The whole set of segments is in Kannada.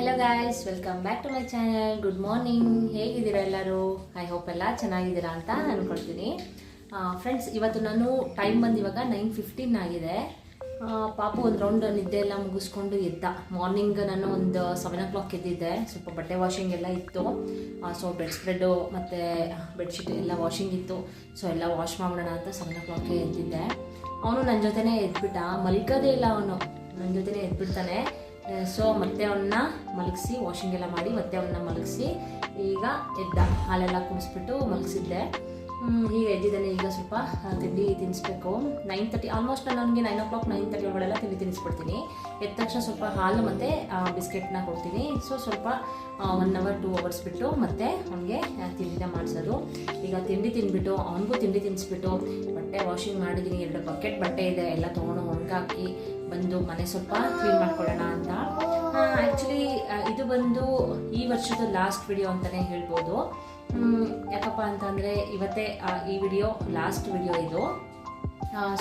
Hello guys, welcome back to my channel. Good morning. ಹೇಗಿದ್ದೀರಾ ಎಲ್ಲರೂ? ಐ ಹೋಪ್ ಎಲ್ಲ ಚೆನ್ನಾಗಿದ್ದೀರಾ ಅಂತ ಅಂದ್ಕೊಳ್ತೀನಿ. ಫ್ರೆಂಡ್ಸ್, ಇವತ್ತು ನಾನು ಟೈಮ್ ಬಂದು ಇವಾಗ 9:15 ಆಗಿದೆ. ಪಾಪು ಒಂದು ರೌಂಡ್ ನಿದ್ದೆ ಎಲ್ಲ ಮುಗಿಸ್ಕೊಂಡು ಎದ್ದ. ಮಾರ್ನಿಂಗ್ ನಾನು ಒಂದು 7 o'clock ಎದ್ದಿದ್ದೆ. ಸ್ವಲ್ಪ ಬಟ್ಟೆ ವಾಷಿಂಗ್ ಎಲ್ಲ ಇತ್ತು. ಸೊ ಬೆಡ್ ಸ್ಪ್ರೆಡ್ಡು ಮತ್ತು ಬೆಡ್ಶೀಟ್ ಎಲ್ಲ ವಾಷಿಂಗ್ ಇತ್ತು. ಸೊ ಎಲ್ಲ ವಾಶ್ ಮಾಡೋಣ ಅಂತ 7 o'clock ಎದ್ದಿದ್ದೆ. ಅವನು ನನ್ನ ಜೊತೆನೇ ಎದ್ಬಿಟ್ಟ. ಮಲ್ಕೋದೇ ಇಲ್ಲ, ಅವನು ನನ್ನ ಜೊತೆನೇ ಎದ್ಬಿಡ್ತಾನೆ. ಸೊ ಮತ್ತೆ ಅವನ್ನ ಮಲಗಿಸಿ ವಾಷಿಂಗ್ ಎಲ್ಲ ಮಾಡಿ ಮತ್ತೆ ಅವನ್ನ ಮಲಗಿಸಿ ಈಗ ಎದ್ದ. ಹಾಲೆಲ್ಲ ಕುಡಿಸ್ಬಿಟ್ಟು ಮಲಗಿಸಿದ್ದೆ. ಹೀಗೆ ಎದ್ದಿದ್ದಾನೆ. ಈಗ ಸ್ವಲ್ಪ ತಿಂಡಿ ತಿನ್ನಿಸ್ಬೇಕು. 9:30 ಆಲ್ಮೋಸ್ಟ್ ನಾನು ನನಗೆ 9 o'clock 9:30 ಒಳಗೆಲ್ಲ ತಿಂಡಿ ತಿನ್ನಿಸ್ಬಿಡ್ತೀನಿ. ಎದ್ದ ತಕ್ಷಣ ಸ್ವಲ್ಪ ಹಾಲು ಮತ್ತು ಬಿಸ್ಕೆಟ್ನ ಕೊಡ್ತೀನಿ. ಸೊ ಸ್ವಲ್ಪ 1 hour 2 hours ಬಿಟ್ಟು ಮತ್ತೆ ಅವನಿಗೆ ತಿಂಡಿನ ಮಾಡಿಸೋದು. ಈಗ ತಿಂಡಿ ತಿಂದ್ಬಿಟ್ಟು ಅವನಿಗೂ ತಿಂಡಿ ತಿನ್ನಿಸ್ಬಿಟ್ಟು ಬಟ್ಟೆ ವಾಷಿಂಗ್ ಮಾಡಿದ್ದೀನಿ. 2 ಬಕೆಟ್ ಬಟ್ಟೆ ಇದೆ, ಎಲ್ಲ ತೊಗೊಂಡು ಒಣಗಾಕಿ ಬಂದು ಮನೆ ಸ್ವಲ್ಪ ಕ್ಲೀನ್ ಮಾಡ್ಕೊಳ್ಳೋಣ ಅಂತ. ಆ್ಯಕ್ಚುಲಿ ಇದು ಬಂದು ಈ ವರ್ಷದ ಲಾಸ್ಟ್ ವಿಡಿಯೋ ಅಂತಲೇ ಹೇಳ್ಬೋದು. ಯಾಕಪ್ಪ ಅಂತಂದರೆ ಇವತ್ತೇ ಈ ವಿಡಿಯೋ ಲಾಸ್ಟ್ ವಿಡಿಯೋ ಇದು.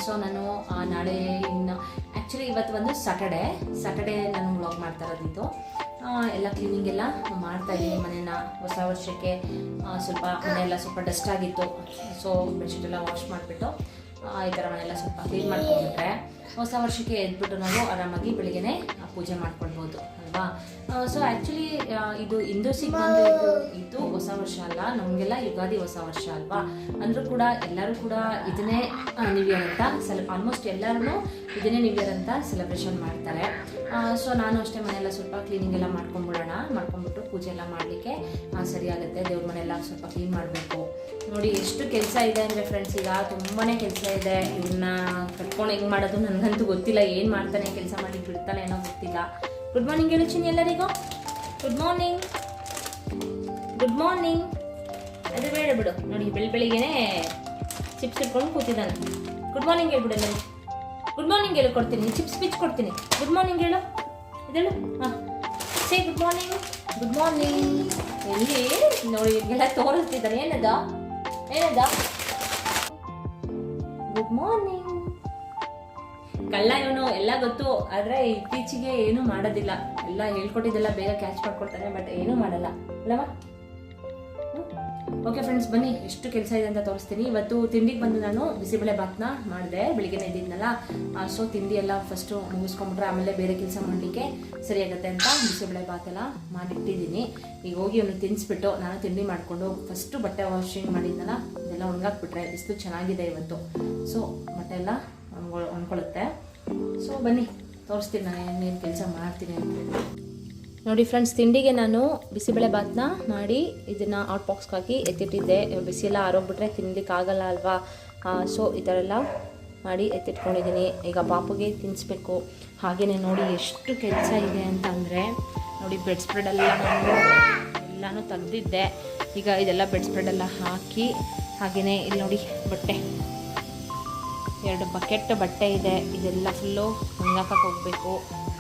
ಸೊ ನಾನು ನಾಳೆ ಇನ್ನು ಆ್ಯಕ್ಚುಲಿ ಇವತ್ತು ಒಂದು ಸ್ಯಾಟರ್ಡೇ ನಾನು ವ್ಲಾಗ್ ಮಾಡ್ತಾ ಇರೋದಿತ್ತು. ಎಲ್ಲ ಕ್ಲೀನಿಂಗ್ ಎಲ್ಲ ಮಾಡ್ತಾಯಿದ್ದೀನಿ. ಮನೇನ ಹೊಸ ವರ್ಷಕ್ಕೆ ಸ್ವಲ್ಪ ಮನೆಯೆಲ್ಲ ಸ್ವಲ್ಪ ಡಸ್ಟ್ ಆಗಿತ್ತು. ಸೊ ಬೆಡ್ಶೀಟ್ ಎಲ್ಲ ವಾಶ್ ಮಾಡಿಬಿಟ್ಟು ಈ ಥರ ಮನೆಯೆಲ್ಲ ಸ್ವಲ್ಪ ಕ್ಲೀನ್ ಮಾಡ್ಕೊಂಡ್ಬಿಟ್ರೆ ಹೊಸ ವರ್ಷಕ್ಕೆ ಎದ್ಬಿಟ್ಟು ನಾವು ಆರಾಮಾಗಿ ಬೆಳಿಗ್ಗೆ ಪೂಜೆ ಮಾಡ್ಕೊಳ್ಬೋದು ಅಲ್ವಾ. ಸೊ ಆ್ಯಕ್ಚುಲಿ ಇದು ಹಿಂದೂಸಿಗೆ ಬಂದು ಇದು ಹೊಸ ವರ್ಷ ಅಲ್ಲ, ನಮಗೆಲ್ಲ ಯುಗಾದಿ ಹೊಸ ವರ್ಷ ಅಲ್ವಾ. ಅಂದರೂ ಕೂಡ ಎಲ್ಲರೂ ಕೂಡ ಇದನ್ನೇ ನ್ಯೂ ಇಯರ್ ಅಂತ ಆಲ್ಮೋಸ್ಟ್ ಎಲ್ಲರೂ ಇದನ್ನೇ ನ್ಯೂ ಇಯರ್ ಅಂತ ಸೆಲೆಬ್ರೇಷನ್ ಮಾಡ್ತಾರೆ. ಸೊ ನಾನು ಅಷ್ಟೇ ಮನೆಯೆಲ್ಲ ಸ್ವಲ್ಪ ಕ್ಲೀನಿಂಗ್ ಎಲ್ಲ ಮಾಡ್ಕೊಂಡ್ಬಿಟ್ಟು ಪೂಜೆ ಎಲ್ಲ ಮಾಡಲಿಕ್ಕೆ ಸರಿಯಾಗುತ್ತೆ. ದೇವ್ರ ಮನೆಯೆಲ್ಲ ಸ್ವಲ್ಪ ಕ್ಲೀನ್ ಮಾಡಬೇಕು. ನೋಡಿ ಎಷ್ಟು ಕೆಲಸ ಇದೆ ಅಂದರೆ ಫ್ರೆಂಡ್ಸ್, ಈಗ ತುಂಬಾ ಕೆಲಸ ಇದೆ. ಇದನ್ನ ಕಟ್ಕೊಂಡು ಹೆಂಗೆ ಮಾಡೋದು ನನಗಂತೂ ಗೊತ್ತಿಲ್ಲ. ಏನು ಮಾಡ್ತಾನೆ, ಕೆಲಸ ಮಾಡಿ ಬಿಡ್ತಾನೆ ಏನೋ ಗೊತ್ತಿಲ್ಲ. ಗುಡ್ ಮಾರ್ನಿಂಗ್ ಹೇಳು ಚಿನ್ನಿ ಎಲ್ಲರಿಗೂ. Good morning. ಅದು ಬೇಡ ಬಿಡು. ನೋಡಿ ಬೆಳಿಗ್ಗೆನೆ ಚಿಪ್ಸ್ ಇಟ್ಕೊಂಡು ಕೂತಿದ್ದಾನೆ. ಗುಡ್ ಮಾರ್ನಿಂಗ್ ಹೇಳ್ಬಿಡು ಎಲ್ಲರಿಗೂ. ಗುಡ್ ಮಾರ್ನಿಂಗ್ ಹೇಳು, ಕೊಡ್ತೀನಿ ಚಿಪ್ಸ್ ಬಿಚ್ ಕೊಡ್ತೀನಿ. ಗುಡ್ ಮಾರ್ನಿಂಗ್ ಹೇಳು, ಇದೆಲ್ಲ ಸೇ ಗುಡ್ ಮಾರ್ನಿಂಗ್. ಎಲ್ಲಿ ನೋಡಿ ಎಲ್ಲ ತೋರಿಸ್ತಿದ್ದಾರೆ. ಏನದ ಗುಡ್ ಮಾರ್ನಿಂಗ್. ಕಳ್ಳ ಇವನು, ಎಲ್ಲ ಗೊತ್ತು. ಆದರೆ ಇತ್ತೀಚೆಗೆ ಏನೂ ಮಾಡೋದಿಲ್ಲ. ಎಲ್ಲ ಹೇಳ್ಕೊಟ್ಟಿದ್ದೆಲ್ಲ ಬೇಗ ಕ್ಯಾಚ್ ಮಾಡ್ಕೊಡ್ತಾನೆ, ಬಟ್ ಏನೂ ಮಾಡಲ್ಲ ಅಲ್ಲವಾ. ಓಕೆ ಫ್ರೆಂಡ್ಸ್, ಬನ್ನಿ ಎಷ್ಟು ಕೆಲಸ ಇದೆ ಅಂತ ತೋರಿಸ್ತೀನಿ. ಇವತ್ತು ತಿಂಡಿಗೆ ಬಂದು ನಾನು ಬಿಸಿಬೇಳೆ ಬಾತ್ನ ಮಾಡಿದೆ. ಬೆಳಿಗ್ಗೆ ಎದ್ದಿದ್ನಲ್ಲ, ಸೊ ತಿಂಡಿ ಎಲ್ಲ ಫಸ್ಟು ಮುಗಿಸ್ಕೊಂಡ್ಬಿಟ್ರೆ ಆಮೇಲೆ ಬೇರೆ ಕೆಲಸ ಮಾಡಲಿಕ್ಕೆ ಸರಿಯಾಗುತ್ತೆ ಅಂತ ಬಿಸಿಬೇಳೆ ಬಾತೆಲ್ಲ ಮಾಡಿಟ್ಟಿದ್ದೀನಿ. ಈಗ ಹೋಗಿ ಅವನು ತಿನ್ನಿಸ್ಬಿಟ್ಟು ನಾನು ತಿಂಡಿ ಮಾಡಿಕೊಂಡು ಫಸ್ಟು ಬಟ್ಟೆ ವಾಷಿಂಗ್ ಮಾಡಿದ್ನಲ್ಲ ಇದೆಲ್ಲ ಒಣಗಾಕ್ಬಿಟ್ರೆ ಬಿಸಿಲು ಚೆನ್ನಾಗಿದೆ ಇವತ್ತು. ಸೊ ಬಟ್ಟೆ ಎಲ್ಲ ಒಣ್ಕೊಳ್ಳುತ್ತೆ. ಸೊ ಬನ್ನಿ ತೋರಿಸ್ತೀನಿ ನಾನು ಏನೇನು ಕೆಲಸ ಮಾಡ್ತೀನಿ ಅಂತ. ನೋಡಿ ಫ್ರೆಂಡ್ಸ್, ತಿಂಡಿಗೆ ನಾನು ಬಿಸಿಬೇಳೆ ಬಾತ್ನ ಮಾಡಿ ಇದನ್ನು ಔಟ್ ಬಾಕ್ಸ್ಗೆ ಹಾಕಿ ಎತ್ತಿಟ್ಟಿದ್ದೆ. ಬಿಸಿ ಎಲ್ಲ ಆರೋಗ್ಬಿಟ್ರೆ ತಿನ್ಲಿಕ್ಕೆ ಆಗಲ್ಲ ಅಲ್ವಾ. ಸೊ ಈ ಥರ ಎಲ್ಲ ಮಾಡಿ ಎತ್ತಿಟ್ಕೊಂಡಿದ್ದೀನಿ. ಈಗ ಪಾಪುಗೆ ತಿನ್ನಿಸ್ಬೇಕು. ಹಾಗೆಯೇ ನೋಡಿ ಎಷ್ಟು ಕೆಲಸ ಇದೆ ಅಂತ ಅಂದರೆ, ನೋಡಿ ಬೆಡ್ ಸ್ಪ್ರೆಡೆಲ್ಲ ಎಲ್ಲನೂ ತೆಗ್ದಿದ್ದೆ. ಈಗ ಇದೆಲ್ಲ ಬೆಡ್ ಸ್ಪ್ರೆಡೆಲ್ಲ ಹಾಕಿ, ಹಾಗೆಯೇ ಇಲ್ಲಿ ನೋಡಿ ಬಟ್ಟೆ 2 ಬಕೆಟ್ ಬಟ್ಟೆ ಇದೆ. ಇದೆಲ್ಲ ಫುಲ್ಲು ಒಣಗಾಕಕ್ಕೆ ಹೋಗಬೇಕು.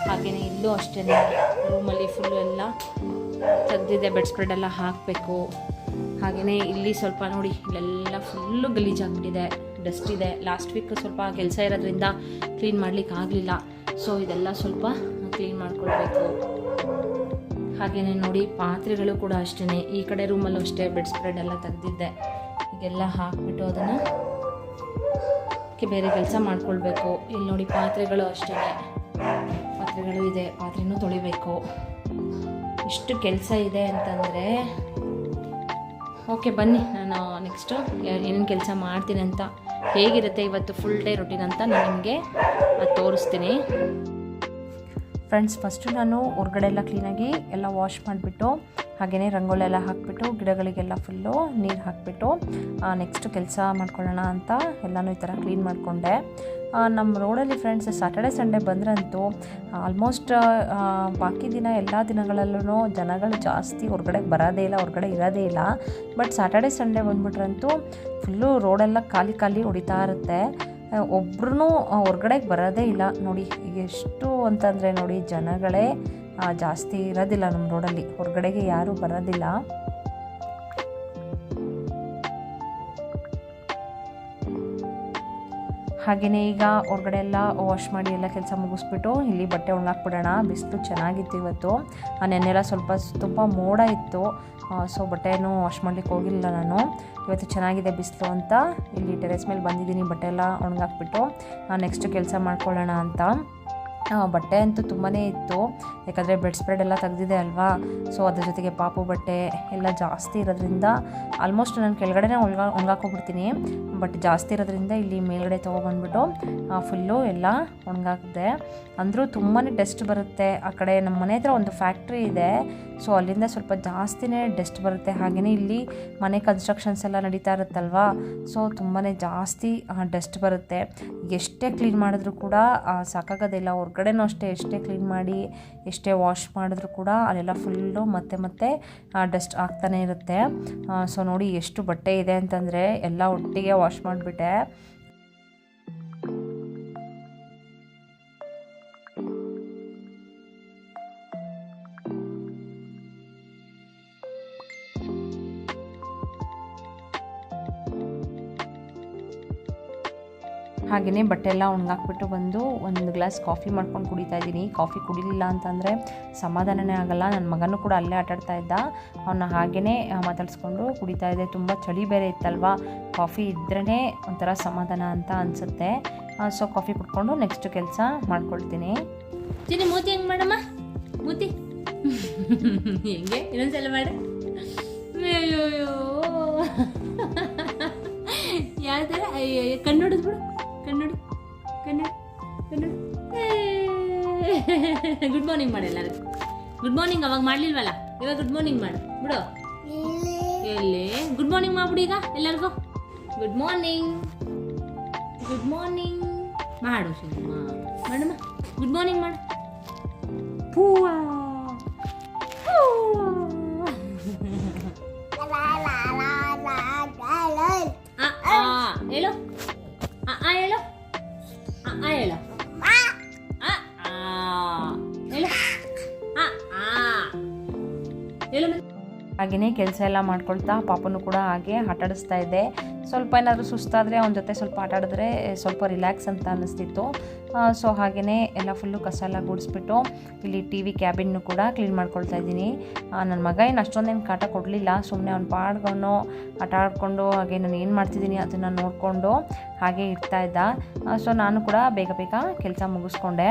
ಹಾಗೆಯೇ ಇಲ್ಲೂ ಅಷ್ಟೇ ರೂಮಲ್ಲಿ ಫುಲ್ಲು ಎಲ್ಲ ತೆಗ್ದಿದೆ. ಬೆಡ್ ಸ್ಪ್ರೆಡೆಲ್ಲ ಹಾಕಬೇಕು. ಹಾಗೆಯೇ ಇಲ್ಲಿ ಸ್ವಲ್ಪ ನೋಡಿ ಇಲ್ಲೆಲ್ಲ ಫುಲ್ಲು ಗಲೀಜಾಗ್ಬಿಟ್ಟಿದೆ, ಡಸ್ಟ್ ಇದೆ. ಲಾಸ್ಟ್ ವೀಕ್ ಸ್ವಲ್ಪ ಕೆಲಸ ಇರೋದ್ರಿಂದ ಕ್ಲೀನ್ ಮಾಡಲಿಕ್ಕೆ ಆಗಲಿಲ್ಲ. ಸೊ ಇದೆಲ್ಲ ಸ್ವಲ್ಪ ಕ್ಲೀನ್ ಮಾಡ್ಕೊಳ್ಬೇಕು. ಹಾಗೆಯೇ ನೋಡಿ ಪಾತ್ರೆಗಳು ಕೂಡ ಅಷ್ಟೇ. ಈ ಕಡೆ ರೂಮಲ್ಲೂ ಅಷ್ಟೇ ಬೆಡ್ ಸ್ಪ್ರೆಡ್ ಎಲ್ಲ ತೆಗ್ದಿದ್ದೆ. ಈಗೆಲ್ಲ ಹಾಕಿಬಿಟ್ಟು ಅದನ್ನು ಬೇರೆ ಕೆಲಸ ಮಾಡ್ಕೊಳ್ಬೇಕು. ಇಲ್ಲಿ ನೋಡಿ ಪಾತ್ರೆಗಳು ಅಷ್ಟೇ, ಪಾತ್ರೆಗಳು ಇದೆ, ಪಾತ್ರೆನೂ ತೊಳಿಬೇಕು. ಇಷ್ಟು ಕೆಲಸ ಇದೆ ಅಂತಂದರೆ. ಓಕೆ ಬನ್ನಿ, ನಾನು ನೆಕ್ಸ್ಟು ಏನೇನು ಕೆಲಸ ಮಾಡ್ತೀನಿ ಅಂತ, ಹೇಗಿರುತ್ತೆ ಇವತ್ತು ಫುಲ್ ಡೇ ರೊಟೀನ್ ಅಂತ ನಾನು ನಿಮಗೆ ತೋರಿಸ್ತೀನಿ. ಫ್ರೆಂಡ್ಸ್, ಫಸ್ಟು ನಾನು ಹೊರಗಡೆ ಎಲ್ಲ ಕ್ಲೀನಾಗಿ ಎಲ್ಲ ವಾಶ್ ಮಾಡಿಬಿಟ್ಟು ಹಾಗೆಯೇ ರಂಗೋಲಿ ಎಲ್ಲ ಹಾಕಿಬಿಟ್ಟು ಗಿಡಗಳಿಗೆಲ್ಲ ಫುಲ್ಲು ನೀರು ಹಾಕಿಬಿಟ್ಟು ನೆಕ್ಸ್ಟ್ ಕೆಲಸ ಮಾಡ್ಕೊಳ್ಳೋಣ ಅಂತ ಎಲ್ಲನೂ ಈ ಥರ ಕ್ಲೀನ್ ಮಾಡಿಕೊಂಡೆ. ನಮ್ಮ ರೋಡಲ್ಲಿ ಫ್ರೆಂಡ್ಸ್ ಸ್ಯಾಟರ್ಡೆ ಸಂಡೇ ಬಂದ್ರಂತೂ ಆಲ್ಮೋಸ್ಟ್ ಬಾಕಿ ದಿನ ಎಲ್ಲ ದಿನಗಳಲ್ಲೂ ಜನಗಳು ಜಾಸ್ತಿ ಹೊರಗಡೆ ಬರೋದೇ ಇಲ್ಲ, ಹೊರಗಡೆ ಇರೋದೇ ಇಲ್ಲ. ಬಟ್ ಸ್ಯಾಟರ್ಡೆ ಸಂಡೇ ಬಂದ್ಬಿಟ್ರಂತೂ ಫುಲ್ಲು ರೋಡೆಲ್ಲ ಖಾಲಿ ಹೊಡಿತಾ ಇರುತ್ತೆ. ಒಬ್ರೂ ಹೊರಗಡೆಗೆ ಬರೋದೇ ಇಲ್ಲ. ನೋಡಿ ಈಗ ಎಷ್ಟು ಅಂತಂದರೆ ನೋಡಿ ಜನಗಳೇ ಜಾಸ್ತಿ ಇರೋದಿಲ್ಲ ನಮ್ಮ ರೋಡಲ್ಲಿ, ಹೊರಗಡೆಗೆ ಯಾರೂ ಬರೋದಿಲ್ಲ. ಹಾಗೆಯೇ ಈಗ ಹೊರಗಡೆ ಎಲ್ಲ ವಾಶ್ ಮಾಡಿ ಎಲ್ಲ ಕೆಲಸ ಮುಗಿಸ್ಬಿಟ್ಟು ಇಲ್ಲಿ ಬಟ್ಟೆ ಒಣಗಾಕ್ಬಿಡೋಣ. ಬಿಸಿಲು ಚೆನ್ನಾಗಿತ್ತು ಇವತ್ತು. ನೆನ್ನೆಲ್ಲ ಸ್ವಲ್ಪ ತುಂಬ ಮೋಡ ಇತ್ತು, ಸೊ ಬಟ್ಟೆನೂ ವಾಶ್ ಮಾಡಲಿಕ್ಕೆ ಹೋಗಿಲ್ಲ ನಾನು. ಇವತ್ತು ಚೆನ್ನಾಗಿದೆ ಬಿಸಿಲು ಅಂತ ಇಲ್ಲಿ ಟೆರೆಸ್ ಮೇಲೆ ಬಂದಿದ್ದೀನಿ ಬಟ್ಟೆ ಎಲ್ಲ ಒಣಗಾಕ್ಬಿಟ್ಟು ನೆಕ್ಸ್ಟ್ ಕೆಲಸ ಮಾಡ್ಕೊಳ್ಳೋಣ ಅಂತ. ಬಟ್ಟೆ ಅಂತೂ ತುಂಬಾ ಇತ್ತು, ಯಾಕಂದರೆ ಬೆಡ್ ಸ್ಪ್ರೆಡ್ ಎಲ್ಲ ತೆಗೆದಿದೆ ಅಲ್ವಾ. ಸೊ ಅದ್ರ ಜೊತೆಗೆ ಪಾಪು ಬಟ್ಟೆ ಎಲ್ಲ ಜಾಸ್ತಿ ಇರೋದ್ರಿಂದ ಆಲ್ಮೋಸ್ಟ್ ನಾನು ಕೆಳಗಡೆನೇ ಒಣಗಾಕೋಗ್ಬಿಡ್ತೀನಿ. ಬಟ್ ಜಾಸ್ತಿ ಇರೋದ್ರಿಂದ ಇಲ್ಲಿ ಮೇಲ್ಗಡೆ ತೊಗೊಬಂದ್ಬಿಟ್ಟು ಫುಲ್ಲು ಎಲ್ಲ ಒಣಗಾಕಿದೆ. ಅಂದರೂ ತುಂಬಾ ಡಸ್ಟ್ ಬರುತ್ತೆ. ಆ ಕಡೆ ನಮ್ಮ ಮನೆ ಹತ್ರ ಒಂದು ಫ್ಯಾಕ್ಟ್ರಿ ಇದೆ, ಸೊ ಅಲ್ಲಿಂದ ಸ್ವಲ್ಪ ಜಾಸ್ತಿನೇ ಡಸ್ಟ್ ಬರುತ್ತೆ. ಹಾಗೆಯೇ ಇಲ್ಲಿ ಮನೆ ಕನ್ಸ್ಟ್ರಕ್ಷನ್ಸ್ ಎಲ್ಲ ನಡೀತಾ ಇರುತ್ತಲ್ವಾ, ಸೊ ತುಂಬಾ ಜಾಸ್ತಿ ಡಸ್ಟ್ ಬರುತ್ತೆ. ಎಷ್ಟೇ ಕ್ಲೀನ್ ಮಾಡಿದ್ರೂ ಕೂಡ ಸಾಕಾಗೋದಿಲ್ಲ. ಹೊರಗಡೆನೂ ಅಷ್ಟೇ ಎಷ್ಟೇ ಕ್ಲೀನ್ ಮಾಡಿ ಎಷ್ಟೇ ವಾಶ್ ಮಾಡಿದ್ರೂ ಕೂಡ ಅಲ್ಲೆಲ್ಲ ಫುಲ್ಲು ಮತ್ತೆ ಡಸ್ಟ್ ಆಗ್ತಾನೆ ಇರುತ್ತೆ. ಸೊ ನೋಡಿ ಎಷ್ಟು ಬಟ್ಟೆ ಇದೆ ಅಂತಂದರೆ ಎಲ್ಲ ಒಟ್ಟಿಗೆ ವಾಶ್ ಮಾಡಿಬಿಟ್ಟೆ. ಹಾಗೆಯೇ ಬಟ್ಟೆ ಎಲ್ಲ ಒಣಗಾಕ್ಬಿಟ್ಟು ಬಂದು ಒಂದು ಗ್ಲಾಸ್ ಕಾಫಿ ಮಾಡ್ಕೊಂಡು ಕುಡಿತಾ ಇದ್ದೀನಿ. ಕಾಫಿ ಕುಡಿಲಿಲ್ಲ ಅಂತಂದರೆ ಸಮಾಧಾನನೇ ಆಗೋಲ್ಲ. ನನ್ನ ಮಗನೂ ಕೂಡ ಅಲ್ಲೇ ಆಟಾಡ್ತಾ ಇದ್ದ, ಅವನ್ನ ಹಾಗೆಯೇ ಮಾತಾಡಿಸ್ಕೊಂಡು ಕುಡಿತಾ ಇದೆ. ತುಂಬ ಚಳಿ ಬೇರೆ ಇತ್ತಲ್ವ, ಕಾಫಿ ಇದ್ರೇ ಒಂಥರ ಸಮಾಧಾನ ಅಂತ ಅನಿಸುತ್ತೆ. ಸೊ ಕಾಫಿ ಕುಡ್ಕೊಂಡು ನೆಕ್ಸ್ಟ್ ಕೆಲಸ ಮಾಡ್ಕೊಳ್ತೀನಿ. ಚಿನ್ನಿ ಮೂತಿ ಹೆಂಗೆ ಮಾಡಮ್ಮ? ಮೂತಿ ಹೆಂಗೆ ಇನ್ನೊಂದ್ಸಲ ಮಾಡ. ಅಯ್ಯೋ ಯಾವ ಥರ ಕಣ್ಣೊಡಿದ್ ಬಿಡು, ಕಣ್ಣೊಡಿ. ಗುಡ್ ಮಾರ್ನಿಂಗ್ ಮಾಡಿ ಎಲ್ಲರಿಗೂ. ಗುಡ್ ಮಾರ್ನಿಂಗ್ ಅವಾಗ ಮಾಡಲಿಲ್ವಲ್ಲ, ಇವಾಗ ಗುಡ್ ಮಾರ್ನಿಂಗ್ ಮಾಡು ಬಿಡು. ಎಲ್ಲಿ ಗುಡ್ ಮಾರ್ನಿಂಗ್ ಮಾಡ್ಬಿಡು ಈಗ ಎಲ್ಲರಿಗೂ. ಗುಡ್ ಮಾರ್ನಿಂಗ್ ಮಾಡು ಮಾಡಮ್ಮ. ಗುಡ್ ಮಾರ್ನಿಂಗ್ ಮಾಡು. ಪೂವಾ ಹೇಳು, ಹೇಳು, ಹೇಳು, ಹೇಳು. ಹಾಗೆಯೇ ಕೆಲಸ ಎಲ್ಲ ಮಾಡ್ಕೊಳ್ತಾ ಪಾಪನೂ ಕೂಡ ಹಾಗೆ ಆಟಾಡಿಸ್ತಾ ಇದ್ದೆ. ಸ್ವಲ್ಪ ಏನಾದರೂ ಸುಸ್ತಾದರೆ ಅವನ ಜೊತೆ ಸ್ವಲ್ಪ ಆಟಾಡಿದ್ರೆ ಸ್ವಲ್ಪ ರಿಲ್ಯಾಕ್ಸ್ ಅಂತ ಅನ್ನಿಸ್ತಿತ್ತು. ಸೊ ಹಾಗೆಯೇ ಎಲ್ಲ ಫುಲ್ಲು ಕಸ ಎಲ್ಲ ಗುಡಿಸ್ಬಿಟ್ಟು ಇಲ್ಲಿ ಟಿ ವಿ ಕ್ಯಾಬಿನ್ನು ಕೂಡ ಕ್ಲೀನ್ ಮಾಡ್ಕೊಳ್ತಾ ಇದ್ದೀನಿ. ನನ್ನ ಮಗ ಏನು ಅಷ್ಟೊಂದೇನು ಕಾಟ ಕೊಡಲಿಲ್ಲ, ಸುಮ್ಮನೆ ಅವ್ನು ಪಾಡ್ಕೊಂಡು ಆಟ ಆಡಿಕೊಂಡು ಹಾಗೆ ನಾನು ಏನು ಮಾಡ್ತಿದ್ದೀನಿ ಅದನ್ನು ನೋಡಿಕೊಂಡು ಹಾಗೆ ಇರ್ತಾ ಇದ್ದ. ಸೊ ನಾನು ಕೂಡ ಬೇಗ ಕೆಲಸ ಮುಗಿಸ್ಕೊಂಡೆ.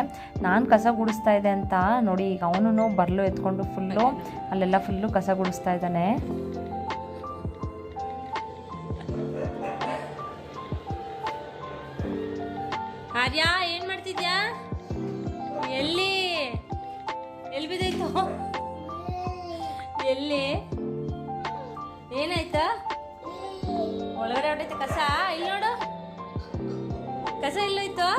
ನಾನು ಕಸ ಗುಡಿಸ್ತಾ ಇದ್ದೆ ಅಂತ ನೋಡಿ ಈಗ ಅವನು ಬರಲು ಎತ್ಕೊಂಡು ಫುಲ್ಲು ಅಲ್ಲೆಲ್ಲ ಫುಲ್ಲು ಕಸ ಗುಡಿಸ್ತಾ ಇದ್ದಾನೆ. ಆರ್ಯ ಏನ್ ಮಾಡ್ತಿದ್ಯಾ? ಎಲ್ಲಿ ಬಿದ್ದೈತು? ಎಲ್ಲಿ ಏನಾಯ್ತಾ? ಒಳಗಡೆ ಹೊಟ್ಟೈತೆ ಕಸ. ಇಲ್ಲಿ ನೋಡು, ಕಸ ಎಲ್ಲೋಯ್ತು?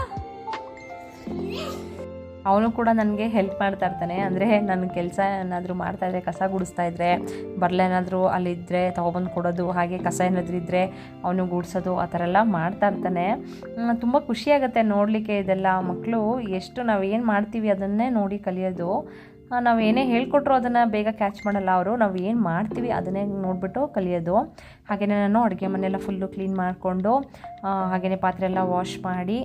ಅವನು ಕೂಡ ನನಗೆ ಹೆಲ್ಪ್ ಮಾಡ್ತಾ ಇರ್ತಾನೆ. ಅಂದರೆ ನನ್ನ ಕೆಲಸ ಏನಾದರೂ ಮಾಡ್ತಾಯಿದ್ರೆ, ಕಸ ಗುಡಿಸ್ತಾ ಇದ್ದರೆ, ಬರಲೇನಾದರೂ ಅಲ್ಲಿದ್ದರೆ ತೊಗೊಬಂದು ಕೊಡೋದು, ಹಾಗೆ ಕಸ ಏನಾದರೂ ಇದ್ದರೆ ಅವನು ಗುಡಿಸೋದು, ಆ ಥರ ಎಲ್ಲ ಮಾಡ್ತಾ ಇರ್ತಾನೆ. ತುಂಬ ಖುಷಿಯಾಗುತ್ತೆ ನೋಡಲಿಕ್ಕೆ. ಇದೆಲ್ಲ ಮಕ್ಕಳು ಎಷ್ಟು ನಾವು ಏನು ಮಾಡ್ತೀವಿ ಅದನ್ನೇ ನೋಡಿ ಕಲಿಯೋದು. ನಾವು ಏನೇ ಹೇಳ್ಕೊಟ್ರು ಅದನ್ನು ಬೇಗ ಕ್ಯಾಚ್ ಮಾಡಲ್ಲ ಅವರು. ನಾವು ಏನು ಮಾಡ್ತೀವಿ ಅದನ್ನೇ ನೋಡಿಬಿಟ್ಟು ಕಲಿಯೋದು. ಹಾಗೆಯೇ ನಾನು ಅಡುಗೆ ಮನೆಯೆಲ್ಲ ಫುಲ್ಲು ಕ್ಲೀನ್ ಮಾಡಿಕೊಂಡು ಹಾಗೆಯೇ ಪಾತ್ರೆ ಎಲ್ಲ ವಾಶ್ ಮಾಡಿ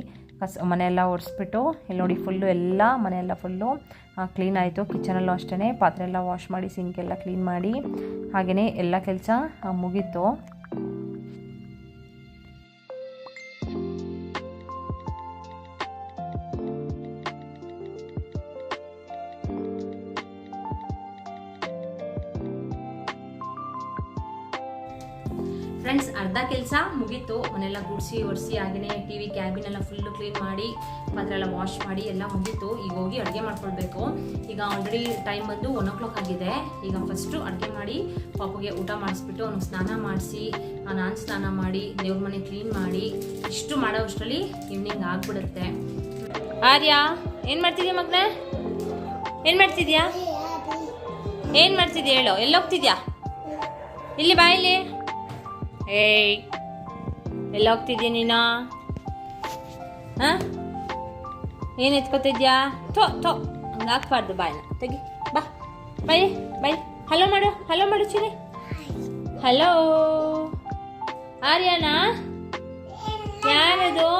ಮನೆಯೆಲ್ಲ ಒರೆಸ್ಬಿಟ್ಟು ಇಲ್ಲಿ ನೋಡಿ ಫುಲ್ಲು ಎಲ್ಲ ಮನೆಯೆಲ್ಲ ಫುಲ್ಲು ಕ್ಲೀನ್ ಆಯಿತು. ಕಿಚನಲ್ಲೂ ಅಷ್ಟೇ ಪಾತ್ರೆ ಎಲ್ಲ ವಾಶ್ ಮಾಡಿ ಸಿಂಕೆಲ್ಲ ಕ್ಲೀನ್ ಮಾಡಿ ಹಾಗೆಯೇ ಎಲ್ಲ ಕೆಲಸ ಮುಗೀತು. ಫ್ರೆಂಡ್ಸ್, ಅರ್ಧ ಕೆಲಸ ಮುಗೀತು. ಮನೆಲ್ಲ ಗುಡಿಸಿ ಒರೆಸಿ ಹಾಗೆಯೇ ಟಿ ವಿ ಕ್ಯಾಬಿನೆಲ್ಲ ಫುಲ್ಲು ಕ್ಲೀನ್ ಮಾಡಿ ಪಾತ್ರೆ ಎಲ್ಲ ವಾಶ್ ಮಾಡಿ ಎಲ್ಲ ಮುಗೀತು. ಈಗ ಹೋಗಿ ಅಡುಗೆ ಮಾಡ್ಕೊಳ್ಬೇಕು. ಈಗ ಆಲ್ರೆಡಿ ಟೈಮ್ ಬಂದು 1 o'clock ಆಗಿದೆ. ಈಗ ಫಸ್ಟು ಅಡುಗೆ ಮಾಡಿ ಪಾಪುಗೆ ಊಟ ಮಾಡಿಸ್ಬಿಟ್ಟು ಅವ್ನಿಗೆ ಸ್ನಾನ ಮಾಡಿಸಿ ನಾನು ಸ್ನಾನ ಮಾಡಿ ದೇವ್ರ ಮನೆ ಕ್ಲೀನ್ ಮಾಡಿ ಇಷ್ಟು ಮಾಡೋ ಅಷ್ಟರಲ್ಲಿ ಈವ್ನಿಂಗ್ ಆಗಿಬಿಡುತ್ತೆ. ಆರ್ಯ ಏನು ಮಾಡ್ತಿದ್ಯಾ ಮಗನೇ? ಏನು ಮಾಡ್ತಿದ್ಯಾ ಹೇಳು? ಎಲ್ಲೋಗ್ತಿದ್ಯಾ? ಇಲ್ಲಿ ಬಾ ಇಲ್ಲಿ. ಏಯ್, ಎಲ್ಲ ಹೋಗ್ತಿದ್ಯಾ ನೀನು? ಹಾಂ, ಏನು ಎತ್ಕೋತಿದ್ಯಾ? ಹಂಗೆ ಹಾಕ್ಬಾರ್ದು, ಬಾಯ್ನ ತೆಗಿ. ಬೈ. ಹಲೋ ಮಾಡು ಚಿನಿ. ಹಲೋ ಆರ್ಯನಾ? ಯಾರದು?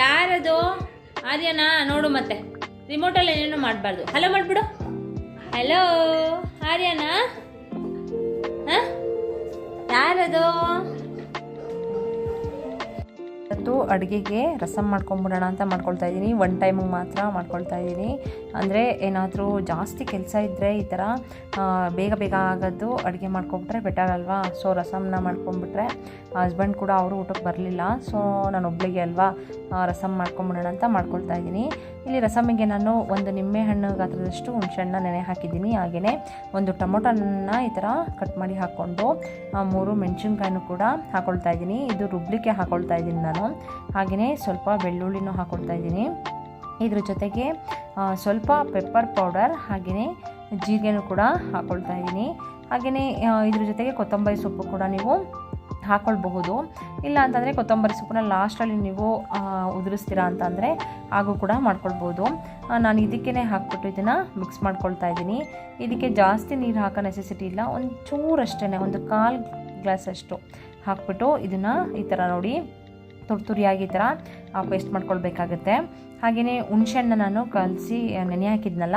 ಯಾರದು? ಆರ್ಯನಾ? ನೋಡು ಮತ್ತೆ ರಿಮೋಟಲ್ಲಿ ಏನೇನೋ ಮಾಡಬಾರ್ದು. ಹಲೋ ಮಾಡಿಬಿಡು. ಹಲೋ ಆರ್ಯನಾ? ಯಾರದು? ಇವತ್ತು ಅಡುಗೆಗೆ ರಸಮ್ ಮಾಡ್ಕೊಂಬಿಡೋಣ ಅಂತ ಮಾಡ್ಕೊಳ್ತಾ ಇದ್ದೀನಿ. ಒನ್ ಟೈಮಿಗೆ ಮಾತ್ರ ಮಾಡ್ಕೊಳ್ತಾ ಇದ್ದೀನಿ. ಅಂದರೆ ಏನಾದರೂ ಜಾಸ್ತಿ ಕೆಲಸ ಇದ್ದರೆ ಈ ಥರ ಬೇಗ ಬೇಗ ಆಗೋದು ಅಡುಗೆ ಮಾಡ್ಕೊಂಬಿಟ್ರೆ ಬೆಟರ್ ಅಲ್ವಾ. ಸೊ ರಸಮ್ನ ಮಾಡ್ಕೊಂಬಿಟ್ರೆ ಹಸ್ಬೆಂಡ್ ಕೂಡ ಅವರು ಊಟಕ್ಕೆ ಬರಲಿಲ್ಲ. ಸೊ ನಾನು ಒಬ್ಳಿಗೆ ಅಲ್ವಾ ರಸಮ್ ಮಾಡ್ಕೊಂಬಿಡೋಣ ಅಂತ ಮಾಡ್ಕೊಳ್ತಾ ಇದ್ದೀನಿ. ಇಲ್ಲಿ ರಸಮ್ಮಿಗೆ ನಾನು ಒಂದು ನಿಂಬೆಹಣ್ಣು ಗಾತ್ರದಷ್ಟು ಹುಣಸೆಹಣ್ಣನ್ನ ನೆನೆ ಹಾಕಿದ್ದೀನಿ. ಹಾಗೆಯೇ ಒಂದು ಟೊಮೊಟೊನ ಈ ಥರ ಕಟ್ ಮಾಡಿ ಹಾಕ್ಕೊಂಡು 3 ಮೆಣಸಿನ್ಕಾಯಿನೂ ಕೂಡ ಹಾಕ್ಕೊಳ್ತಾ ಇದ್ದೀನಿ. ಇದು ರುಬ್ಲಿಕ್ಕೆ ಹಾಕ್ಕೊಳ್ತಾ ಇದ್ದೀನಿ ನಾನು. ಹಾಗೆಯೇ ಸ್ವಲ್ಪ ಬೆಳ್ಳುಳ್ಳಿನೂ ಹಾಕ್ಕೊಳ್ತಾ ಇದ್ದೀನಿ. ಇದ್ರ ಜೊತೆಗೆ ಸ್ವಲ್ಪ ಪೆಪ್ಪರ್ ಪೌಡರ್ ಹಾಗೆಯೇ ಜೀರಿಗೆನೂ ಕೂಡ ಹಾಕ್ಕೊಳ್ತಾ ಇದ್ದೀನಿ. ಹಾಗೆಯೇ ಇದ್ರ ಜೊತೆಗೆ ಕೊತ್ತಂಬರಿ ಸೊಪ್ಪು ಕೂಡ ನೀವು ಹಾಕ್ಕೊಳ್ಬಹುದು. ಇಲ್ಲ ಅಂತಂದರೆ ಕೊತ್ತಂಬರಿ ಸೊಪ್ಪನ್ನ ಲಾಸ್ಟಲ್ಲಿ ನೀವು ಉದುರಿಸ್ತೀರಾ ಅಂತಂದರೆ ಹಾಗೂ ಕೂಡ ಮಾಡ್ಕೊಳ್ಬೋದು. ನಾನು ಇದಕ್ಕೇ ಹಾಕ್ಬಿಟ್ಟು ಇದನ್ನು ಮಿಕ್ಸ್ ಮಾಡ್ಕೊಳ್ತಾ ಇದ್ದೀನಿ. ಇದಕ್ಕೆ ಜಾಸ್ತಿ ನೀರು ಹಾಕೋ ನೆಸೆಸಿಟಿ ಇಲ್ಲ. ಒಂಚೂರಷ್ಟೇ, ಒಂದು 1/4 ಗ್ಲಾಸಷ್ಟು ಹಾಕ್ಬಿಟ್ಟು ಇದನ್ನು ಈ ಥರ ನೋಡಿ ತುರಿಯಾಗಿ ಈ ಥರ ಪೇಸ್ಟ್ ಮಾಡ್ಕೊಳ್ಬೇಕಾಗತ್ತೆ. ಹಾಗೆಯೇ ಹುಣಸೆಹಣ್ಣ ನಾನು ಕಲಸಿ ನೆನೆ ಹಾಕಿದ್ನಲ್ಲ,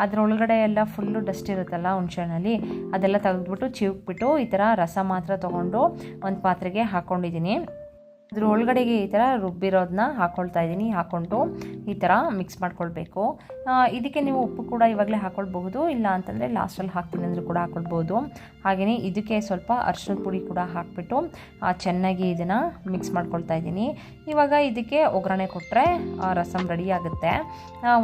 ಅದರೊಳಗಡೆ ಎಲ್ಲ ಫುಲ್ಲು ಡಸ್ಟ್ ಇರುತ್ತಲ್ಲ ಹುಣಸೆಹಣ್ಣಲ್ಲಿ, ಅದೆಲ್ಲ ತೆಗೆದ್ಬಿಟ್ಟು ಚಿವುಕ್ಬಿಟ್ಟು ಈ ಥರ ರಸ ಮಾತ್ರ ತೊಗೊಂಡು ಒಂದು ಪಾತ್ರೆಗೆ ಹಾಕ್ಕೊಂಡಿದ್ದೀನಿ. ಅದ್ರ ಒಳಗಡೆಗೆ ಈ ಥರ ರುಬ್ಬಿರೋದನ್ನ ಹಾಕ್ಕೊಳ್ತಾ ಇದ್ದೀನಿ. ಹಾಕ್ಕೊಂಡು ಈ ಥರ ಮಿಕ್ಸ್ ಮಾಡ್ಕೊಳ್ಬೇಕು. ಇದಕ್ಕೆ ನೀವು ಉಪ್ಪು ಕೂಡ ಇವಾಗಲೇ ಹಾಕ್ಕೊಳ್ಬಹುದು, ಇಲ್ಲ ಅಂತಂದರೆ ಲಾಸ್ಟಲ್ಲಿ ಹಾಕ್ತೀನಿ ಅಂದರೂ ಕೂಡ ಹಾಕ್ಕೊಳ್ಬೋದು. ಹಾಗೆಯೇ ಇದಕ್ಕೆ ಸ್ವಲ್ಪ ಅರಿಶಿಣದ ಪುಡಿ ಕೂಡ ಹಾಕಿಬಿಟ್ಟು ಚೆನ್ನಾಗಿ ಇದನ್ನು ಮಿಕ್ಸ್ ಮಾಡ್ಕೊಳ್ತಾ ಇದ್ದೀನಿ. ಇವಾಗ ಇದಕ್ಕೆ ಒಗ್ಗರಣೆ ಕೊಟ್ಟರೆ ರಸಮ್ ರೆಡಿ ಆಗುತ್ತೆ.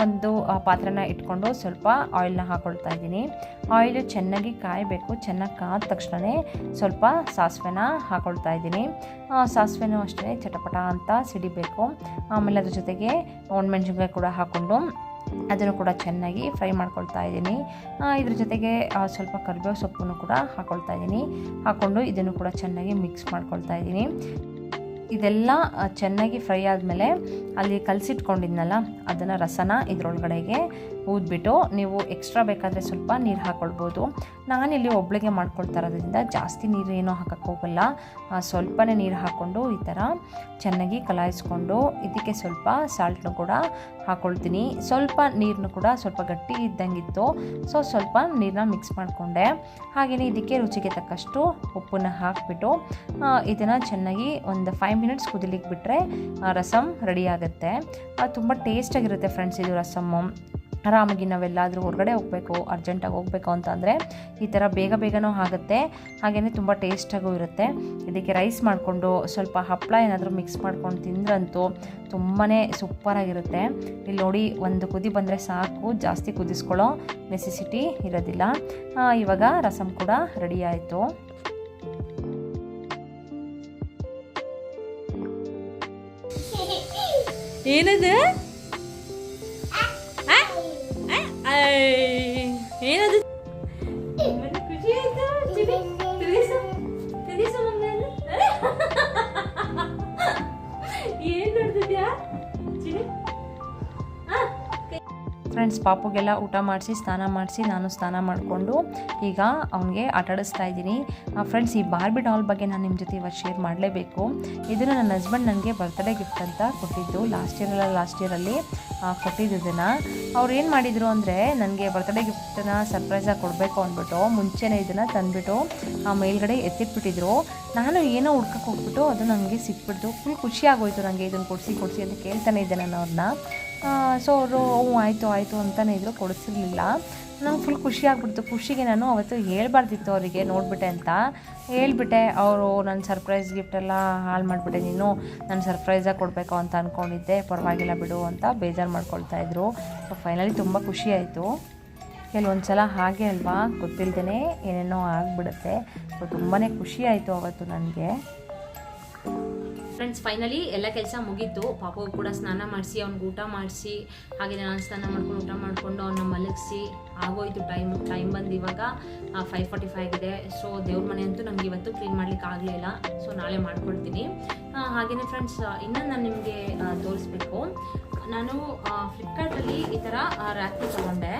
ಒಂದು ಪಾತ್ರೆನ ಇಟ್ಕೊಂಡು ಸ್ವಲ್ಪ ಆಯಿಲ್ನ ಹಾಕ್ಕೊಳ್ತಾ ಇದ್ದೀನಿ. ಆಯಿಲು ಚೆನ್ನಾಗಿ ಕಾಯಬೇಕು. ಚೆನ್ನಾಗಿ ಕಾದ ತಕ್ಷಣವೇ ಸ್ವಲ್ಪ ಸಾಸಿವೆನ ಹಾಕ್ಕೊಳ್ತಾ ಇದ್ದೀನಿ. ಸಾಸಿವೆನೂ ಅಷ್ಟೇ ಚಟಪಟ ಅಂತ ಸಿಡಿಬೇಕು. ಆಮೇಲೆ ಅದ್ರ ಜೊತೆಗೆ ಒಣಮೆಣಸಿನ್ಕಾಯಿ ಕೂಡ ಹಾಕ್ಕೊಂಡು ಅದನ್ನು ಕೂಡ ಚೆನ್ನಾಗಿ ಫ್ರೈ ಮಾಡ್ಕೊಳ್ತಾ ಇದ್ದೀನಿ. ಇದ್ರ ಜೊತೆಗೆ ಸ್ವಲ್ಪ ಕರಿಬೇವು ಸೊಪ್ಪನ್ನು ಕೂಡ ಹಾಕ್ಕೊಳ್ತಾ ಇದ್ದೀನಿ. ಹಾಕ್ಕೊಂಡು ಇದನ್ನು ಕೂಡ ಚೆನ್ನಾಗಿ ಮಿಕ್ಸ್ ಮಾಡ್ಕೊಳ್ತಾ ಇದ್ದೀನಿ. ಇದೆಲ್ಲ ಚೆನ್ನಾಗಿ ಫ್ರೈ ಆದಮೇಲೆ ಅಲ್ಲಿ ಕಲಸಿಟ್ಕೊಂಡಿದ್ನಲ್ಲ ಅದನ್ನು ರಸನ ಇದರೊಳಗಡೆಗೆ ಊದ್ಬಿಟ್ಟು ನೀವು ಎಕ್ಸ್ಟ್ರಾ ಬೇಕಾದರೆ ಸ್ವಲ್ಪ ನೀರು ಹಾಕ್ಕೊಳ್ಬೋದು. ನಾನಿಲ್ಲಿ ಒಬ್ಳಿಗೆ ಮಾಡ್ಕೊಳ್ತಾ ಇರೋದ್ರಿಂದ ಜಾಸ್ತಿ ನೀರು ಏನೋ ಹಾಕಕ್ಕೆ ಹೋಗಲ್ಲ. ಸ್ವಲ್ಪನೇ ನೀರು ಹಾಕ್ಕೊಂಡು ಈ ಥರ ಚೆನ್ನಾಗಿ ಕಲಾಯಿಸ್ಕೊಂಡು ಇದಕ್ಕೆ ಸ್ವಲ್ಪ ಸಾಲ್ಟ್ನು ಕೂಡ ಹಾಕ್ಕೊಳ್ತೀನಿ. ಸ್ವಲ್ಪ ನೀರನ್ನು ಕೂಡ ಸ್ವಲ್ಪ ಗಟ್ಟಿ ಇದ್ದಂಗಿತ್ತು, ಸೊ ಸ್ವಲ್ಪ ನೀರನ್ನ ಮಿಕ್ಸ್ ಮಾಡಿಕೊಂಡೆ. ಹಾಗೆಯೇ ಇದಕ್ಕೆ ರುಚಿಗೆ ತಕ್ಕಷ್ಟು ಉಪ್ಪನ್ನು ಹಾಕಿಬಿಟ್ಟು ಇದನ್ನು ಚೆನ್ನಾಗಿ ಒಂದು 5 ಮಿನಿಟ್ಸ್ ಕುದಿಲಿಕ್ಕೆ ಬಿಟ್ಟರೆ ರಸಮ್ ರೆಡಿ ಆಗುತ್ತೆ. ತುಂಬ ಟೇಸ್ಟಾಗಿರುತ್ತೆ ಫ್ರೆಂಡ್ಸ್ ಇದು ರಸಮ್ಮು. ಆರಾಮಾಗಿ ನಾವೆಲ್ಲಾದರೂ ಹೊರಗಡೆ ಹೋಗಬೇಕು, ಅರ್ಜೆಂಟಾಗಿ ಹೋಗಬೇಕು ಅಂತಂದರೆ ಈ ಥರ ಬೇಗ ಬೇಗನೂ ಆಗುತ್ತೆ. ಹಾಗೆಯೇ ತುಂಬ ಟೇಸ್ಟಾಗೂ ಇರುತ್ತೆ. ಇದಕ್ಕೆ ರೈಸ್ ಮಾಡಿಕೊಂಡು ಸ್ವಲ್ಪ ಹಪ್ಪಳ ಏನಾದರೂ ಮಿಕ್ಸ್ ಮಾಡ್ಕೊಂಡು ತಿಂದ್ರಂತೂ ತುಂಬಾ ಸೂಪರಾಗಿರುತ್ತೆ. ಇಲ್ಲಿ ನೋಡಿ, ಒಂದು ಕುದಿ ಬಂದರೆ ಸಾಕು, ಜಾಸ್ತಿ ಕುದಿಸ್ಕೊಳ್ಳೋ ನೆಸೆಸಿಟಿ ಇರೋದಿಲ್ಲ. ಇವಾಗ ರಸಮ್ ಕೂಡ ರೆಡಿ ಆಯಿತು. ಏನದು? ಏನದು? ಖುಷಿ ಆಯ್ತು? ಏನ್ ನೋಡ್ತಿದ್ಯಾ? ಫ್ರೆಂಡ್ಸ್, ಪಾಪುಗೆಲ್ಲ ಊಟ ಮಾಡಿಸಿ ಸ್ನಾನ ಮಾಡಿಸಿ ನಾನು ಸ್ನಾನ ಮಾಡಿಕೊಂಡು ಈಗ ಅವನಿಗೆ ಆಟಾಡಿಸ್ತಾ ಇದ್ದೀನಿ. ಫ್ರೆಂಡ್ಸ್, ಈ ಬಾರ್ಬಿ ಡಾಲ್ ಬಗ್ಗೆ ನಾನು ನಿಮ್ಮ ಜೊತೆ ಇವತ್ತು ಶೇರ್ ಮಾಡಲೇಬೇಕು. ಇದನ್ನು ನನ್ನ ಹಸ್ಬೆಂಡ್ ನನಗೆ ಬರ್ತ್ಡೇ ಗಿಫ್ಟ್ ಅಂತ ಕೊಟ್ಟಿದ್ದು. ಲಾಸ್ಟ್ ಇಯರಲ್ಲಿ ಕೊಟ್ಟಿದ್ದನ್ನು ಅವ್ರು ಏನು ಮಾಡಿದರು ಅಂದರೆ, ನನಗೆ ಬರ್ತ್ಡೇ ಗಿಫ್ಟನ್ನು ಸರ್ಪ್ರೈಸಾಗಿ ಕೊಡಬೇಕು ಅಂದ್ಬಿಟ್ಟು ಮುಂಚೆನೇ ಇದನ್ನು ತಂದುಬಿಟ್ಟು ಮೇಲ್ಗಡೆ ಎತ್ತಿಟ್ಬಿಟ್ಟಿದ್ರು. ನಾನು ಏನೋ ಹುಡ್ಕಕ್ಕೆ ಹೋಗ್ಬಿಟ್ಟು ಅದು ನನಗೆ ಸಿಕ್ಬಿಡ್ತು. ಫುಲ್ ಖುಷಿ ಆಗೋಯ್ತು ನನಗೆ. ಇದನ್ನು ಕೊಡಿಸಿ ಅಂತ ಕೇಳ್ತಾನೆ ಇದ್ದೆ ನಾನು ಅವ್ರನ್ನ. ಸೊ ಅವರು ಆಯಿತು ಅಂತಲೇ ಇದ್ದರು, ಕೊಡಿಸಿರ್ಲಿಲ್ಲ. ನಂಗೆ ಫುಲ್ ಖುಷಿ ಆಗ್ಬಿಡ್ತು. ಖುಷಿಗೆ ನಾನು ಅವತ್ತು ಹೇಳ್ಬಾರ್ದಿತ್ತು ಅವರಿಗೆ ನೋಡಿಬಿಟ್ಟೆ ಅಂತ ಹೇಳ್ಬಿಟ್ಟೆ. ಅವರು ನನ್ನ ಸರ್ಪ್ರೈಸ್ ಗಿಫ್ಟೆಲ್ಲ ಹಾಳು ಮಾಡಿಬಿಟ್ಟೆ, ನೀನು ನಾನು ಸರ್ಪ್ರೈಸಾಗಿ ಕೊಡಬೇಕು ಅಂತ ಅಂದ್ಕೊಂಡಿದ್ದೆ, ಪರವಾಗಿಲ್ಲ ಬಿಡು ಅಂತ ಬೇಜಾರು ಮಾಡ್ಕೊಳ್ತಾಯಿದ್ರು. ಸೊ ಫೈನಲಿ ತುಂಬ ಖುಷಿ ಆಯಿತು. ಕೆಲವೊಂದು ಸಲ ಹಾಗೆ ಅಲ್ವಾ, ಗೊತ್ತಿಲ್ಲದೇ ಏನೇನೋ ಆಗಿಬಿಡುತ್ತೆ. ಸೊ ತುಂಬಾ ಖುಷಿ ಆಯಿತು ಅವತ್ತು ನನಗೆ. ಫ್ರೆಂಡ್ಸ್, ಫೈನಲಿ ಎಲ್ಲ ಕೆಲಸ ಮುಗೀತು. ಪಾಪು ಕೂಡ ಸ್ನಾನ ಮಾಡಿಸಿ ಅವ್ನಿಗೆ ಊಟ ಮಾಡಿಸಿ, ಹಾಗೆ ನಾನು ಸ್ನಾನ ಮಾಡ್ಕೊಂಡು ಊಟ ಮಾಡಿಕೊಂಡು ಅವನ್ನ ಮಲಗಿಸಿ ಆಗೋಯ್ತು. ಟೈಮ್ ಬಂದು ಇವಾಗ 5:45 ಆಗಿದೆ. ಸೊ ದೇವ್ರ ಮನೆ ಅಂತೂ ನನಗೆ ಇವತ್ತು ಕ್ಲೀನ್ ಮಾಡ್ಲಿಕ್ಕೆ ಆಗಲಿಲ್ಲ. ಸೊ ನಾಳೆ ಮಾಡ್ಕೊಳ್ತೀನಿ. ಹಾಗೆಯೇ ಫ್ರೆಂಡ್ಸ್, ಇನ್ನೂ ನಾನು ನಿಮಗೆ ತೋರಿಸ್ಬೇಕು. ನಾನು ಫ್ಲಿಪ್ಕಾರ್ಟಲ್ಲಿ ಈ ಥರ ರ್ಯಾಕ್ನ ತೊಗೊಂಡೆ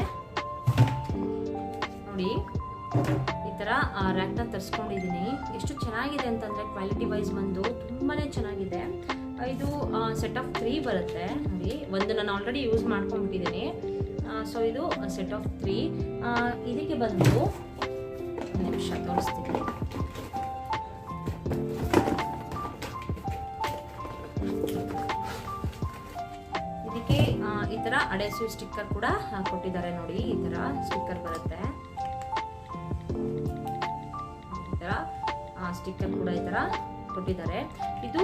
ನೋಡಿ. ಈ ಥರ ರ್ಯಾಕ್ನ ತರಿಸ್ಕೊಂಡಿದ್ದೀನಿ. ಎಷ್ಟು ಚೆನ್ನಾಗಿದೆ ಅಂತಂದರೆ ಕ್ವಾಲಿಟಿ ವೈಸ್ ಬಂದು ತುಂಬಾ ಚೆನ್ನಾಗಿದೆ. ಇದು ಸೆಟ್ ಆಫ್ 3 ಬರುತ್ತೆ ನೋಡಿ. ಒಂದು ನಾನು ಆಲ್ರೆಡಿ ಯೂಸ್ ಮಾಡ್ಕೊಂಡ್ಬಿಟ್ಟಿದ್ದೀನಿ. ಸೊ ಇದು ಸೆಟ್ ಆಫ್ 3. ಇದಕ್ಕೆ ಬಂದು ಒಂದು ನಿಮಿಷ ತೋರಿಸ್ತೀನಿ. ಇದಕ್ಕೆ ಈ ಥರ ಅಡೆಸಿವ್ ಸ್ಟಿಕ್ಕರ್ ಕೂಡ ಕೊಟ್ಟಿದ್ದಾರೆ ನೋಡಿ. ಈ ಥರ ಸ್ಟಿಕ್ಕರ್ ಬರುತ್ತೆ. ಈ ಥರ ಸ್ಟಿಕ್ಕರ್ ಕೂಡ ಈ ಥರ ಕೊಟ್ಟಿದ್ದಾರೆ. ಇದು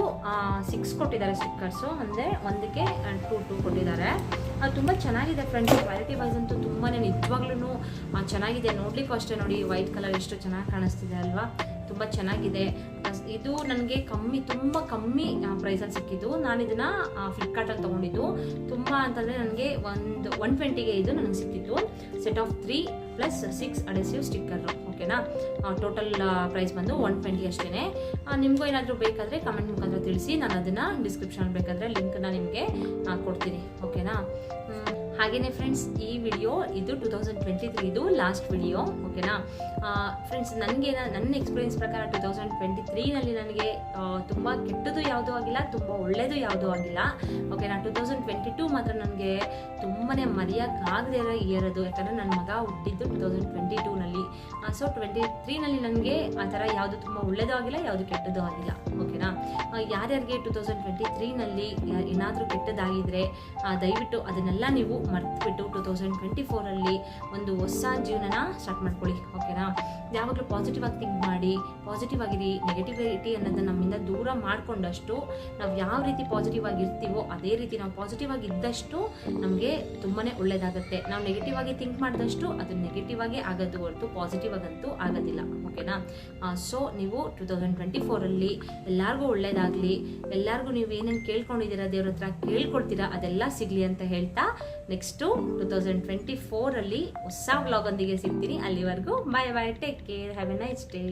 6 ಕೊಟ್ಟಿದ್ದಾರೆ ಸ್ಟಿಕ್ಕರ್ಸು, ಅಂದರೆ ಒಂದಕ್ಕೆ 2 ಕೊಟ್ಟಿದ್ದಾರೆ. ಅದು ತುಂಬ ಚೆನ್ನಾಗಿದೆ ಫ್ರೆಂಡ್ಸ್. ಕ್ವಾಲಿಟಿ ವೈಸ್ ಅಂತೂ ತುಂಬಾ ನಿಜವಾಗ್ಲೂ ಚೆನ್ನಾಗಿದೆ. ನೋಡ್ಲಿಕ್ಕೂ ಅಷ್ಟೇ ನೋಡಿ, ವೈಟ್ ಕಲರ್ ಎಷ್ಟು ಚೆನ್ನಾಗಿ ಕಾಣಿಸ್ತಿದೆ ಅಲ್ವಾ, ತುಂಬ ಚೆನ್ನಾಗಿದೆ. ಇದು ನನಗೆ ತುಂಬ ಕಮ್ಮಿ ಪ್ರೈಸಲ್ಲಿ ಸಿಕ್ಕಿದ್ದು. ನಾನು ಇದನ್ನು ಫ್ಲಿಪ್ಕಾರ್ಟಲ್ಲಿ ತೊಗೊಂಡಿದ್ದು. ತುಂಬ ಅಂತಂದರೆ ನನಗೆ 120ಗೆ ಇದು ನನಗೆ ಸಿಕ್ಕಿತ್ತು. Set of 3 + 6 adhesive sticker. ಓಕೆನಾ, ಟೋಟಲ್ ಪ್ರೈಸ್ ಬಂದು 120 ಅಷ್ಟೇ. ನಿಮಗೂ ಏನಾದರೂ ಬೇಕಾದರೆ ಕಮೆಂಟ್ ಮುಖಾಂತರ ತಿಳಿಸಿ, ನಾನು ಅದನ್ನು ಡಿಸ್ಕ್ರಿಪ್ಷನ್ ಬೇಕಾದರೆ ಲಿಂಕನ್ನು ನಿಮಗೆ ಕೊಡ್ತೀನಿ. ಓಕೆನಾ. ಹಾಗೆಯೇ ಫ್ರೆಂಡ್ಸ್, ಈ ವಿಡಿಯೋ ಇದು 2023 ಇದು ಲಾಸ್ಟ್ ವಿಡಿಯೋ. ಓಕೆನಾ ಫ್ರೆಂಡ್ಸ್, ನನ್ನ ಎಕ್ಸ್ಪೀರಿಯನ್ಸ್ ಪ್ರಕಾರ 2023ನಲ್ಲಿ ನನಗೆ ತುಂಬ ಕೆಟ್ಟದ್ದು ಯಾವುದೂ ಆಗಿಲ್ಲ, ತುಂಬ ಒಳ್ಳೆಯದು ಯಾವುದೂ ಆಗಿಲ್ಲ. ಓಕೆನಾ. 2022 ಮಾತ್ರ ನನಗೆ ತುಂಬಾ ಮರೆಯೋಕ್ಕಾಗದೇ ಇರೋ ಇಯರ್ ಅದು. ಯಾಕಂದರೆ ನನ್ನ ಮಗ ಹುಟ್ಟಿದ್ದು 2022ನಲ್ಲಿ. ಸೊ 23ನಲ್ಲಿ ನನಗೆ ಆ ಥರ ಯಾವುದು ತುಂಬ ಒಳ್ಳೆಯದು ಆಗಿಲ್ಲ, ಯಾವುದು ಕೆಟ್ಟದ್ದು ಆಗಿಲ್ಲ. ಓಕೆನಾ. ಯಾರ್ಯಾರಿಗೆ 2023ನಲ್ಲಿ ಏನಾದರೂ ಕೆಟ್ಟದಾಗಿದ್ದರೆ ದಯವಿಟ್ಟು ಅದನ್ನೆಲ್ಲ ನೀವು ಮರೆತುಬಿಟ್ಟು 2024ರಲ್ಲಿ ಒಂದು ಹೊಸ ಜೀವನನ ಸ್ಟಾರ್ಟ್ ಮಾಡ್ಕೊಳ್ಳಿ. ಓಕೆನಾ. ಯಾವಾಗಲೂ ಪಾಸಿಟಿವ್ ಆಗಿ ಥಿಂಕ್ ಮಾಡಿ, ಪಾಸಿಟಿವ್ ಆಗಿರಿ. ನೆಗೆಟಿವಿಟಿ ಅನ್ನೋದನ್ನ ನಮ್ಮಿಂದ ದೂರ ಮಾಡಿಕೊಂಡಷ್ಟು, ನಾವು ಯಾವ ರೀತಿ ಪಾಸಿಟಿವ್ ಆಗಿರ್ತೀವೋ ಅದೇ ರೀತಿ ನಾವು ಪಾಸಿಟಿವ್ ಆಗಿ ಇದ್ದಷ್ಟು ನಮಗೆ ತುಂಬಾ ಒಳ್ಳೆಯದಾಗುತ್ತೆ. ನಾವು ನೆಗೆಟಿವ್ ಆಗಿ ಥಿಂಕ್ ಮಾಡಿದಷ್ಟು ಅದು ನೆಗೆಟಿವ್ ಆಗಿ ಆಗೋದು ಹೊರತು ಪಾಸಿಟಿವ್ ಆಗಂತೂ ಆಗೋದಿಲ್ಲ. ಓಕೆನಾ. ಸೊ ನೀವು 2024ರಲ್ಲಿ ಎಲ್ಲರಿಗೂ ಒಳ್ಳೆಯದಾಗಲಿ. ಎಲ್ಲರಿಗೂ ನೀವು ಏನೇನು ಕೇಳ್ಕೊಂಡಿದ್ದೀರಾ ದೇವ್ರ ಹತ್ರ ಕೇಳ್ಕೊಳ್ತೀರಾ ಅದೆಲ್ಲ ಸಿಗಲಿ ಅಂತ ಹೇಳ್ತಾ ನೆಕ್ಸ್ಟು 2024ರಲ್ಲಿ ಹೊಸ ವ್ಲಾಗ್ ಒಂದಿಗೆ ಸಿಗ್ತೀನಿ. ಅಲ್ಲಿವರೆಗೂ bye bye, take care, have a nice day.